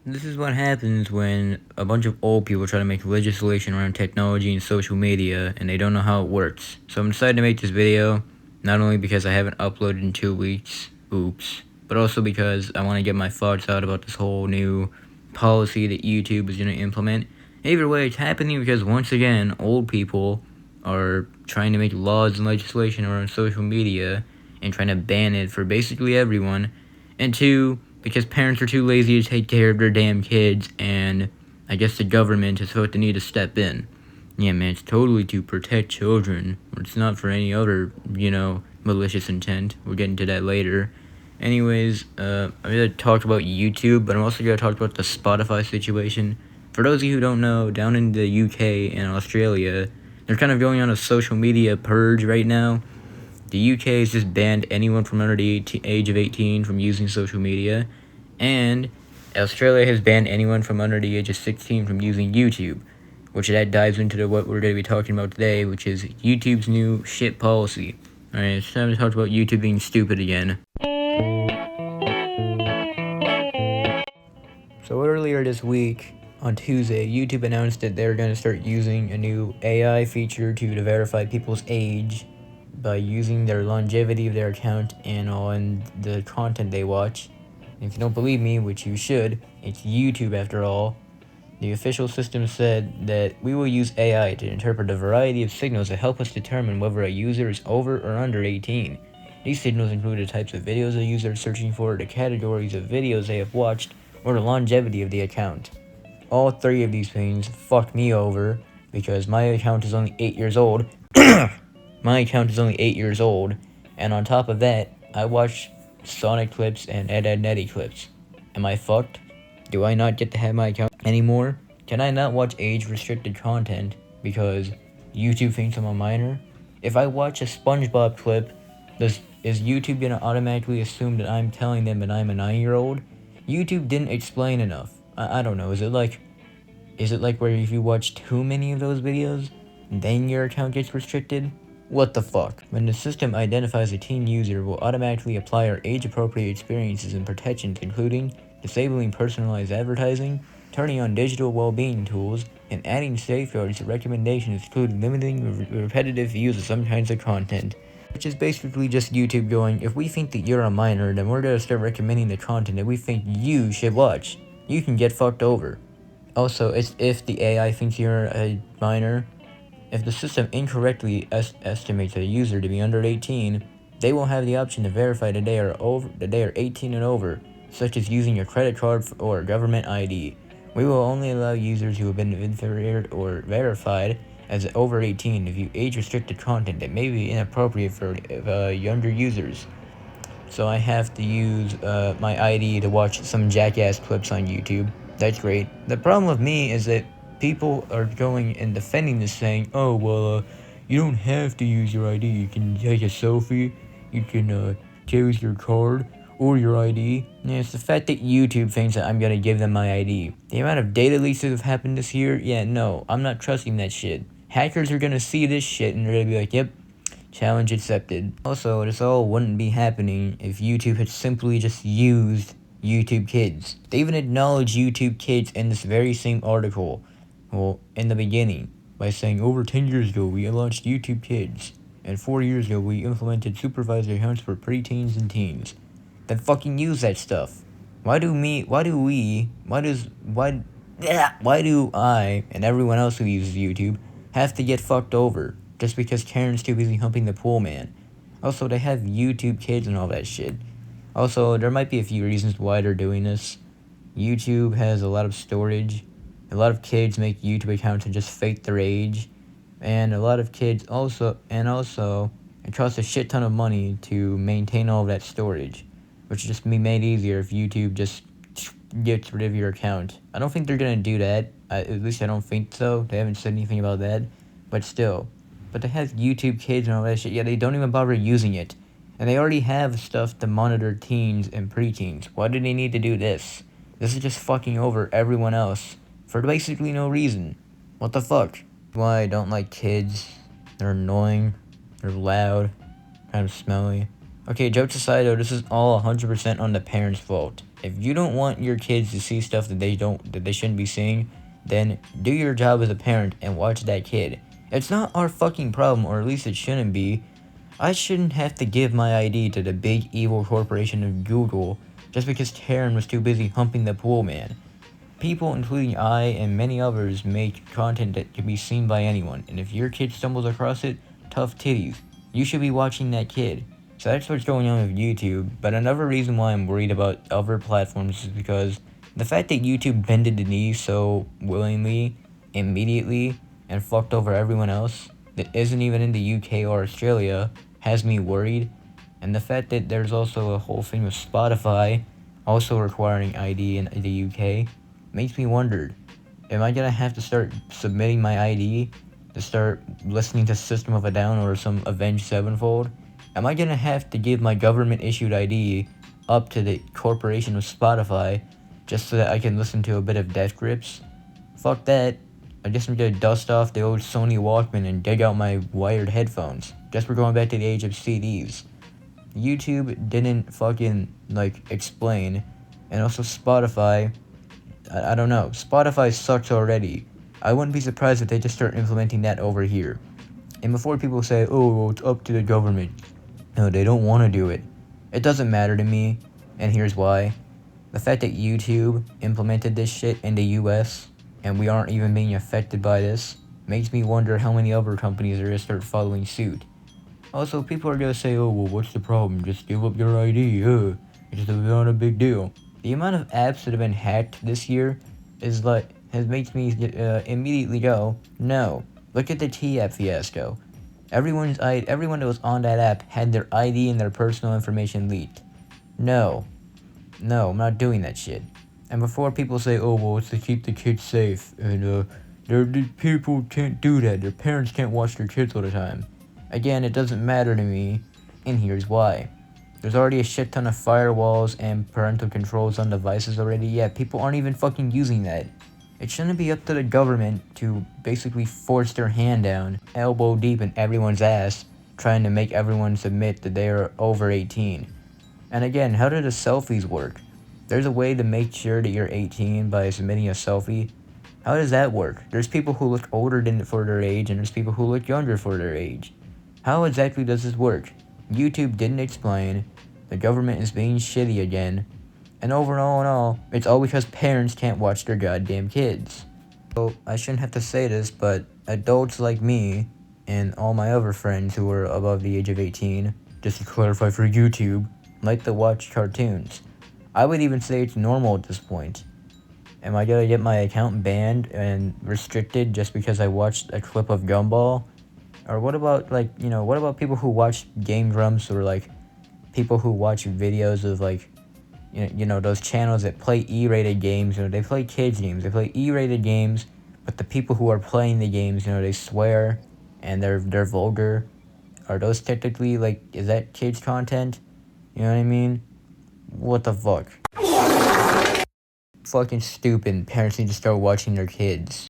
This is what happens when a bunch of old people try to make legislation around technology and social media and they don't know how it works. So I'm decided to make this video, not only because I haven't uploaded in 2 weeks, oops, but also because I want to get my thoughts out about this whole new policy that YouTube is going to implement. Either way, it's happening because once again, old people are trying to make laws and legislation around social media and trying to ban it for basically everyone. And 2, because parents are too lazy to take care of their damn kids, and I guess the government is what they need to step in. Yeah, man, it's totally to protect children. It's not for any other, malicious intent. We'll get into that later. Anyways, I'm gonna talk about YouTube, but I'm also gonna talk about the Spotify situation. For those of you who don't know, down in the UK and Australia, they're kind of going on a social media purge right now. The UK has just banned anyone from under the age of 18 from using social media, and Australia has banned anyone from under the age of 16 from using YouTube, which that dives into what we're going to be talking about today, which is YouTube's new shit policy. Alright, it's time to talk about YouTube being stupid again. So earlier this week, on Tuesday, YouTube announced that they're going to start using a new AI feature to verify people's age by using their longevity of their account and on the content they watch. And if you don't believe me, which you should, it's YouTube after all. The official system said that we will use AI to interpret a variety of signals to help us determine whether a user is over or under 18. These signals include the types of videos a user is searching for, the categories of videos they have watched, or the longevity of the account. All 3 of these things fuck me over because my account is only 8 years old. My account is only 8 years old, and on top of that, I watch Sonic clips and Ed Netty clips. Am I fucked? Do I not get to have my account anymore? Can I not watch age-restricted content because YouTube thinks I'm a minor? If I watch a SpongeBob clip, is YouTube gonna automatically assume that I'm telling them that I'm a 9-year-old? YouTube didn't explain enough. I don't know, is it like where if you watch too many of those videos, then your account gets restricted? What the fuck? When the system identifies a teen user, will automatically apply our age-appropriate experiences and protections, including disabling personalized advertising, turning on digital well-being tools, and adding safeguards to recommendations including limiting repetitive views of some kinds of content. Which is basically just YouTube going, if we think that you're a minor, then we're gonna start recommending the content that we think you should watch. You can get fucked over. Also, it's if the AI thinks you're a minor. If the system incorrectly estimates a user to be under 18, they will have the option to verify that they are 18 and over, such as using your credit card or government ID. We will only allow users who have been verified as over 18 to view age-restricted content that may be inappropriate for younger users. So I have to use my ID to watch some jackass clips on YouTube. That's great. The problem with me is that people are going and defending this saying, oh, well, you don't have to use your ID. You can take a selfie. You can choose your card or your ID. And it's the fact that YouTube thinks that I'm going to give them my ID. The amount of data leaks that have happened this year, yeah, no, I'm not trusting that shit. Hackers are going to see this shit and they're going to be like, yep, challenge accepted. Also, this all wouldn't be happening if YouTube had simply just used YouTube Kids. They even acknowledged YouTube Kids in this very same article, well, in the beginning, by saying over 10 years ago we launched YouTube Kids, and 4 years ago we implemented supervised accounts for preteens and teens. Then fucking use that stuff. Why do I and everyone else who uses YouTube have to get fucked over just because Karen's too busy humping the pool man? Also, they have YouTube Kids and all that shit. Also, there might be a few reasons why they're doing this. YouTube has a lot of storage. A lot of kids make YouTube accounts and just fake their age. And a lot of kids also, it costs a shit ton of money to maintain all of that storage, which would just be made easier if YouTube just gets rid of your account. I don't think they're gonna do that. At least I don't think so. They haven't said anything about that. But still. But they have YouTube Kids and all that shit. Yeah, they don't even bother using it. And they already have stuff to monitor teens and preteens. Why do they need to do this? This is just fucking over everyone else for basically no reason. What the fuck? Why I don't like kids. They're annoying. They're loud. Kind of smelly. Okay, jokes aside though, this is all 100% on the parents' fault. If you don't want your kids to see stuff that they shouldn't be seeing, then do your job as a parent and watch that kid. It's not our fucking problem, or at least it shouldn't be. I shouldn't have to give my ID to the big evil corporation of Google just because Taryn was too busy humping the pool man. People, including I and many others, make content that can be seen by anyone, and if your kid stumbles across it, tough titties. You should be watching that kid. So that's what's going on with YouTube, but another reason why I'm worried about other platforms is because the fact that YouTube bended the knee so willingly, immediately, and fucked over everyone else that isn't even in the UK or Australia has me worried, and the fact that there's also a whole thing with Spotify also requiring ID in the UK makes me wonder, am I gonna have to start submitting my ID to start listening to System of a Down or some Avenged Sevenfold? Am I gonna have to give my government issued ID up to the corporation of Spotify just so that I can listen to a bit of Death Grips? Fuck that. I guess I'm gonna dust off the old Sony Walkman and dig out my wired headphones. Guess we're going back to the age of CDs. YouTube didn't fucking, explain. And also Spotify, I don't know. Spotify sucks already. I wouldn't be surprised if they just start implementing that over here. And before people say, oh, well, it's up to the government. No, they don't want to do it. It doesn't matter to me, and here's why. The fact that YouTube implemented this shit in the US, and we aren't even being affected by this, makes me wonder how many other companies are going to start following suit. Also, people are going to say, oh, well, what's the problem? Just give up your ID, it's not a big deal. The amount of apps that have been hacked this year has makes me immediately go, no. Look at the T-app fiasco. Everyone that was on that app had their ID and their personal information leaked. No, I'm not doing that shit. And before people say, oh, well, it's to keep the kids safe, and the people can't do that, their parents can't watch their kids all the time. Again, it doesn't matter to me, and here's why. There's already a shit ton of firewalls and parental controls on devices already, yet people aren't even fucking using that. It shouldn't be up to the government to basically force their hand down, elbow deep in everyone's ass, trying to make everyone submit that they are over 18. And again, how do the selfies work? There's a way to make sure that you're 18 by submitting a selfie. How does that work? There's people who look older for their age, and there's people who look younger for their age. How exactly does this work? YouTube didn't explain, the government is being shitty again, and overall and all, it's all because parents can't watch their goddamn kids. So, I shouldn't have to say this, but adults like me, and all my other friends who are above the age of 18, just to clarify for YouTube, like to watch cartoons. I would even say it's normal at this point. Am I gonna get my account banned and restricted just because I watched a clip of Gumball? Or what about, what about people who watch Game Grumps, or, people who watch videos of, those channels that play E-rated games? They play kids games, they play E-rated games, but the people who are playing the games, they swear, and they're vulgar. Are those technically, is that kids content? You know what I mean? What the fuck? Fucking stupid. Parents need to start watching their kids.